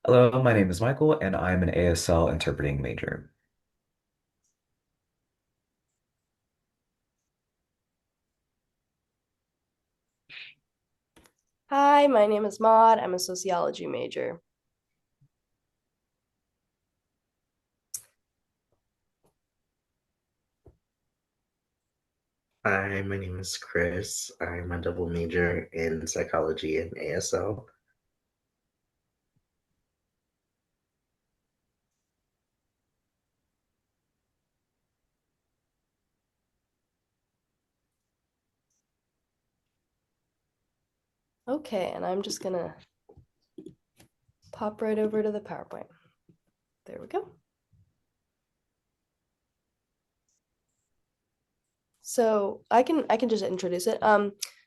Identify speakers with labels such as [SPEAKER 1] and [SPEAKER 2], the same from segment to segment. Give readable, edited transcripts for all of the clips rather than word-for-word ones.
[SPEAKER 1] Hello, my name is Michael, and I'm an ASL interpreting major.
[SPEAKER 2] Hi, my name is Maud. I'm a sociology major.
[SPEAKER 3] Hi, my name is Chris. I'm a double major in psychology and ASL.
[SPEAKER 2] Okay, and I'm just gonna pop right over to the PowerPoint. There we go. So I can just introduce it.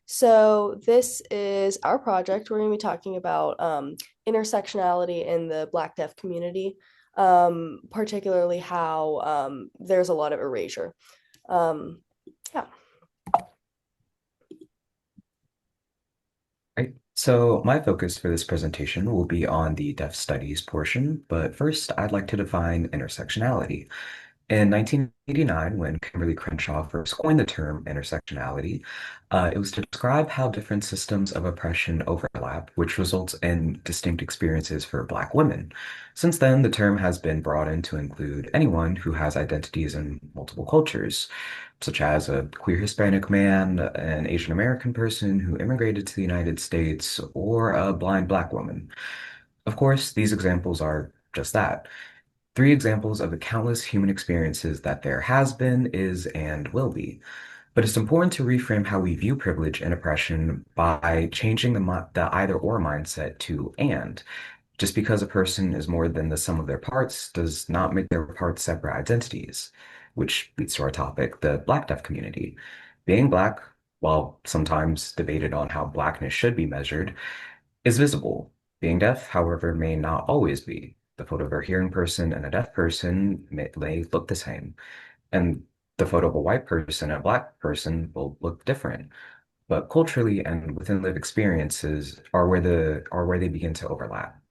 [SPEAKER 2] So this is our project. We're gonna be talking about intersectionality in the Black deaf community, particularly how there's a lot of erasure. Um, yeah.
[SPEAKER 1] Right. So my focus for this presentation will be on the deaf studies portion, but first I'd like to define intersectionality. In 1989, when Kimberly Crenshaw first coined the term intersectionality, it was to describe how different systems of oppression overlap, which results in distinct experiences for Black women. Since then, the term has been broadened to include anyone who has identities in multiple cultures, such as a queer Hispanic man, an Asian American person who immigrated to the United States, or a blind Black woman. Of course, these examples are just that. Three examples of the countless human experiences that there has been, is, and will be. But it's important to reframe how we view privilege and oppression by changing the either/or mindset to and. Just because a person is more than the sum of their parts does not make their parts separate identities, which leads to our topic, the Black deaf community. Being Black, while sometimes debated on how Blackness should be measured, is visible. Being deaf, however, may not always be. The photo of a hearing person and a deaf person may look the same, and the photo of a white person and a Black person will look different. But culturally and within lived experiences are where they begin to overlap.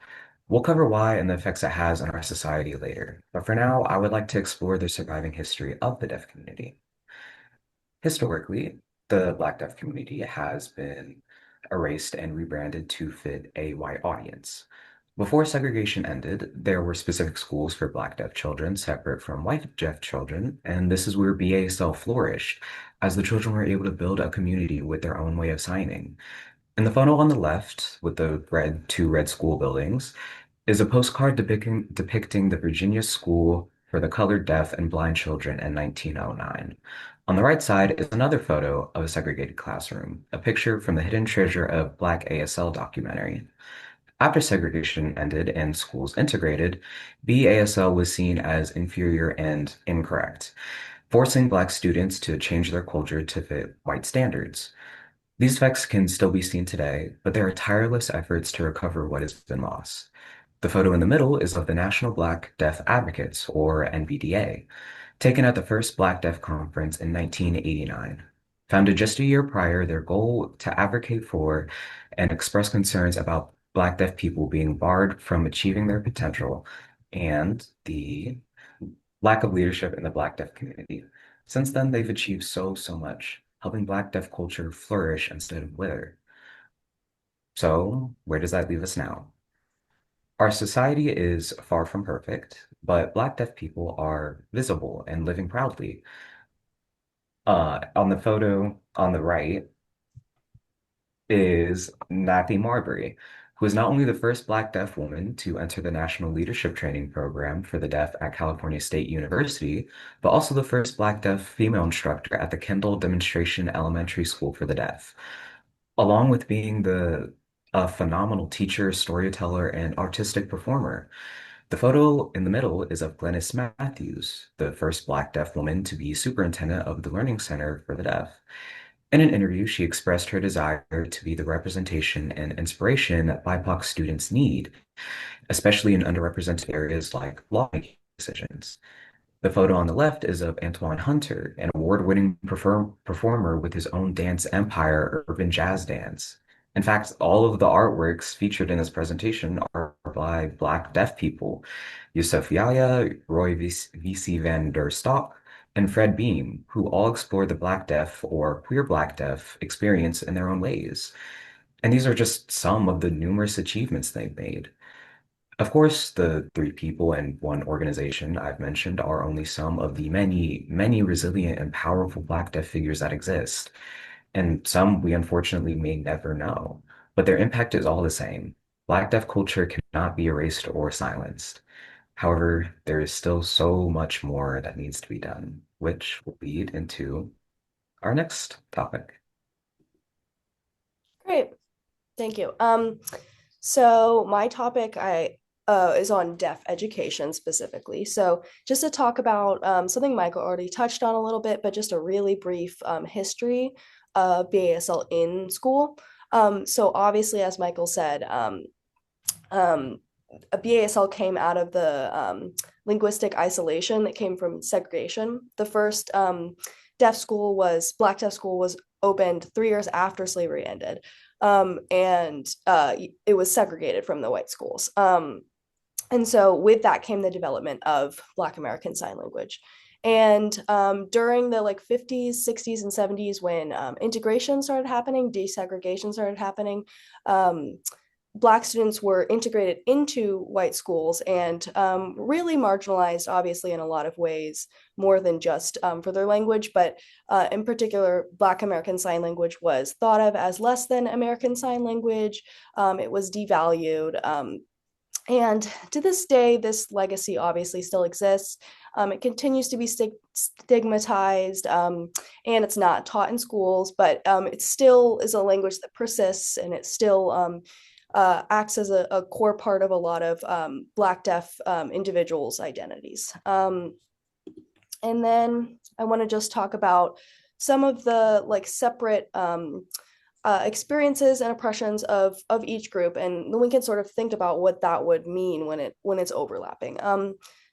[SPEAKER 1] We'll cover why and the effects it has on our society later. But for now, I would like to explore the surviving history of the deaf community. Historically, the Black deaf community has been erased and rebranded to fit a white audience. Before segregation ended, there were specific schools for Black deaf children separate from white deaf children, and this is where BASL flourished, as the children were able to build a community with their own way of signing. In the photo on the left, with the two red school buildings, is a postcard depicting the Virginia School for the Colored Deaf and Blind Children in 1909. On the right side is another photo of a segregated classroom, a picture from the Hidden Treasure of Black ASL documentary. After segregation ended and schools integrated, BASL was seen as inferior and incorrect, forcing Black students to change their culture to fit white standards. These effects can still be seen today, but there are tireless efforts to recover what has been lost. The photo in the middle is of the National Black Deaf Advocates, or NBDA, taken at the first Black Deaf Conference in 1989. Founded just a year prior, their goal to advocate for and express concerns about Black deaf people being barred from achieving their potential and the lack of leadership in the Black deaf community. Since then, they've achieved so much, helping Black deaf culture flourish instead of wither. So, where does that leave us now? Our society is far from perfect, but Black deaf people are visible and living proudly. On the photo on the right is Nathy Marbury, who is not only the first Black deaf woman to enter the National Leadership Training Program for the Deaf at California State University, but also the first Black deaf female instructor at the Kendall Demonstration Elementary School for the Deaf, along with being the a phenomenal teacher, storyteller, and artistic performer. The photo in the middle is of Glennis Matthews, the first Black deaf woman to be superintendent of the Learning Center for the Deaf. In an interview, she expressed her desire to be the representation and inspiration that BIPOC students need, especially in underrepresented areas like lawmaking decisions. The photo on the left is of Antoine Hunter, an award-winning performer with his own dance empire, Urban Jazz Dance. In fact, all of the artworks featured in this presentation are by Black deaf people, Yusuf Yahya, Roy VC van der Stok, and Fred Beam, who all explore the Black deaf or queer Black deaf experience in their own ways. And these are just some of the numerous achievements they've made. Of course, the three people and one organization I've mentioned are only some of the many, many resilient and powerful Black deaf figures that exist, and some we unfortunately may never know. But their impact is all the same. Black deaf culture cannot be erased or silenced. However, there is still so much more that needs to be done, which will lead into our next topic.
[SPEAKER 2] Great. Thank you. So my topic I is on deaf education specifically. So just to talk about something Michael already touched on a little bit, but just a really brief history of BASL in school. So obviously, as Michael said, um, a BASL came out of the linguistic isolation that came from segregation. The first Black deaf school was opened 3 years after slavery ended. And it was segregated from the white schools. And so with that came the development of Black American Sign Language. And during the like 50s, 60s, and 70s, when integration started happening, desegregation started happening, Black students were integrated into white schools and really marginalized, obviously, in a lot of ways, more than just for their language. But in particular, Black American Sign Language was thought of as less than American Sign Language. It was devalued. And to this day, this legacy obviously still exists. It continues to be stigmatized, and it's not taught in schools, but it still is a language that persists, and it still acts as a core part of a lot of Black deaf individuals' identities. And then I want to just talk about some of the like separate experiences and oppressions of each group, and then we can sort of think about what that would mean when it's overlapping.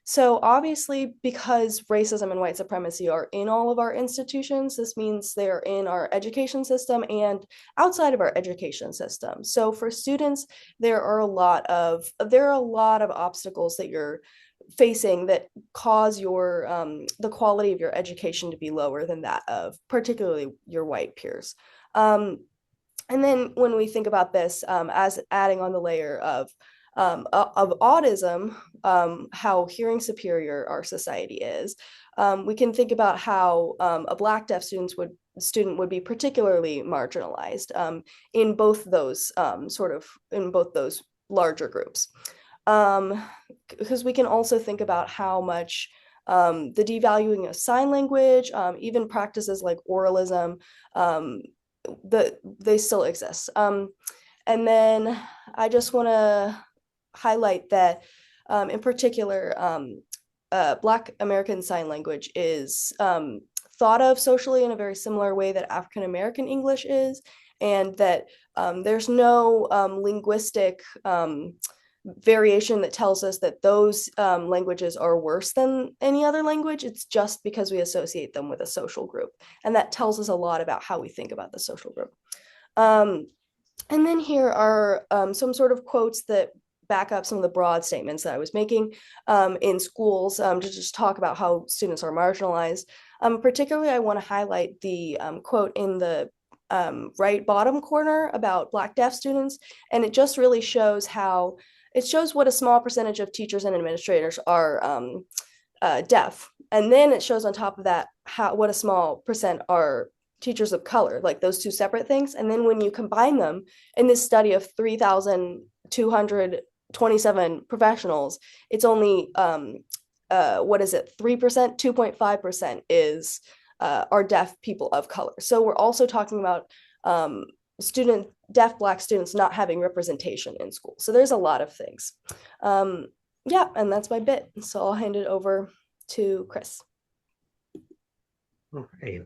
[SPEAKER 2] So obviously, because racism and white supremacy are in all of our institutions, this means they're in our education system and outside of our education system. So for students, there are a lot of obstacles that you're facing that cause your the quality of your education to be lower than that of particularly your white peers. And then when we think about this as adding on the layer of autism, how hearing superior our society is, we can think about how a Black deaf student would be particularly marginalized in both those in both those larger groups. Because we can also think about how much the devaluing of sign language, even practices like oralism, they still exist. And then I just want to highlight that, in particular, Black American Sign Language is thought of socially in a very similar way that African American English is, and that there's no linguistic variation that tells us that those languages are worse than any other language. It's just because we associate them with a social group. And that tells us a lot about how we think about the social group. And then here are some sort of quotes that back up some of the broad statements that I was making in schools to just talk about how students are marginalized. Particularly, I want to highlight the quote in the right bottom corner about Black deaf students. And it just really shows what a small percentage of teachers and administrators are deaf. And then it shows on top of that what a small percent are teachers of color, like those two separate things. And then when you combine them in this study of 3,227 professionals, it's only, 3%, 2.5% is are deaf people of color. So we're also talking about deaf Black students not having representation in school. So there's a lot of things. Yeah, and that's my bit. So I'll hand it over to Chris.
[SPEAKER 3] All right.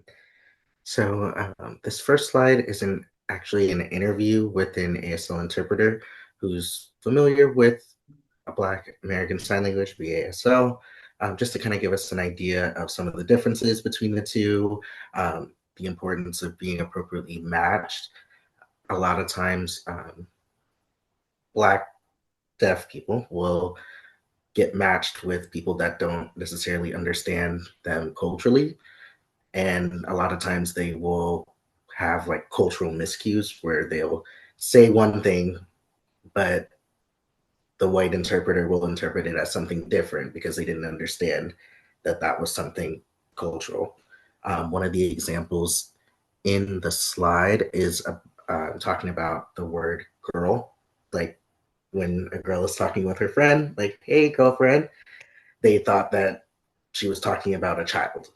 [SPEAKER 3] So this first slide is actually an interview with an ASL interpreter who's familiar with a Black American Sign Language, BASL, just to kind of give us an idea of some of the differences between the two, the importance of being appropriately matched. A lot of times, Black deaf people will get matched with people that don't necessarily understand them culturally. And a lot of times they will have like cultural miscues where they'll say one thing, but the white interpreter will interpret it as something different because they didn't understand that that was something cultural. One of the examples in the slide is talking about the word girl. Like when a girl is talking with her friend, like, hey, girlfriend, they thought that she was talking about a child,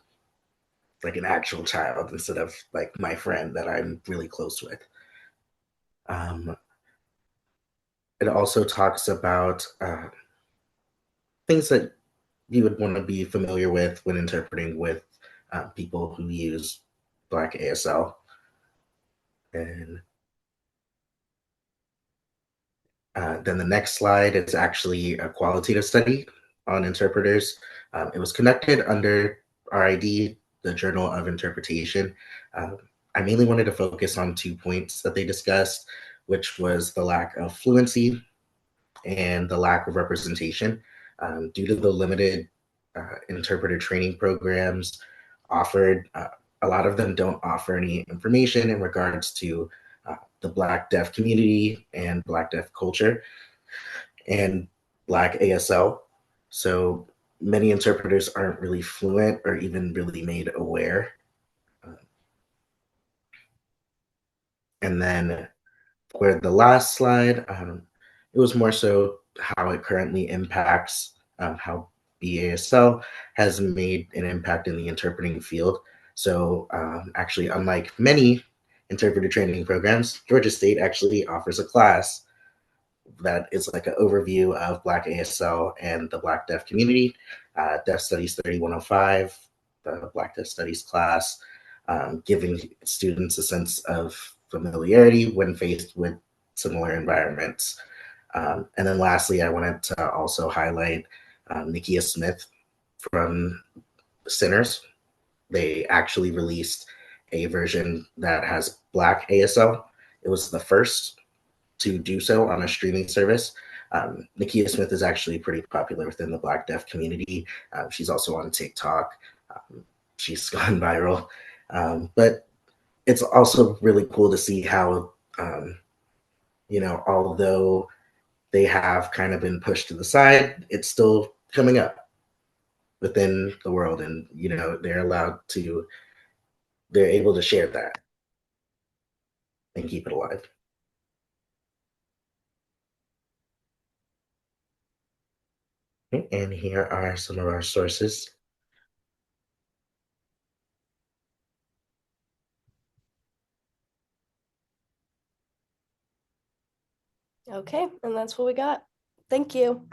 [SPEAKER 3] like an actual child, instead of like my friend that I'm really close with. Um, it also talks about things that you would want to be familiar with when interpreting with people who use Black ASL. And then the next slide is actually a qualitative study on interpreters. It was conducted under RID, the Journal of Interpretation. Um, I mainly wanted to focus on 2 points that they discussed, which was the lack of fluency and the lack of representation. Due to the limited interpreter training programs offered, a lot of them don't offer any information in regards to the Black deaf community and Black deaf culture and Black ASL. So many interpreters aren't really fluent or even really made aware. Uh, and then for the last slide, it was more so how it currently impacts how BASL has made an impact in the interpreting field. So, actually, unlike many interpreter training programs, Georgia State actually offers a class that is like an overview of Black ASL and the Black Deaf community. Deaf Studies 3105, the Black Deaf Studies class, giving students a sense of familiarity when faced with similar environments. And then lastly, I wanted to also highlight Nikia Smith from Sinners. They actually released a version that has Black ASL. It was the first to do so on a streaming service. Nikia Smith is actually pretty popular within the Black deaf community. She's also on TikTok. Um, she's gone viral. But it's also really cool to see how, although they have kind of been pushed to the side, it's still coming up within the world. And, they're able to share that and keep it alive. Okay, and here are some of our sources.
[SPEAKER 2] Okay, and that's what we got. Thank you.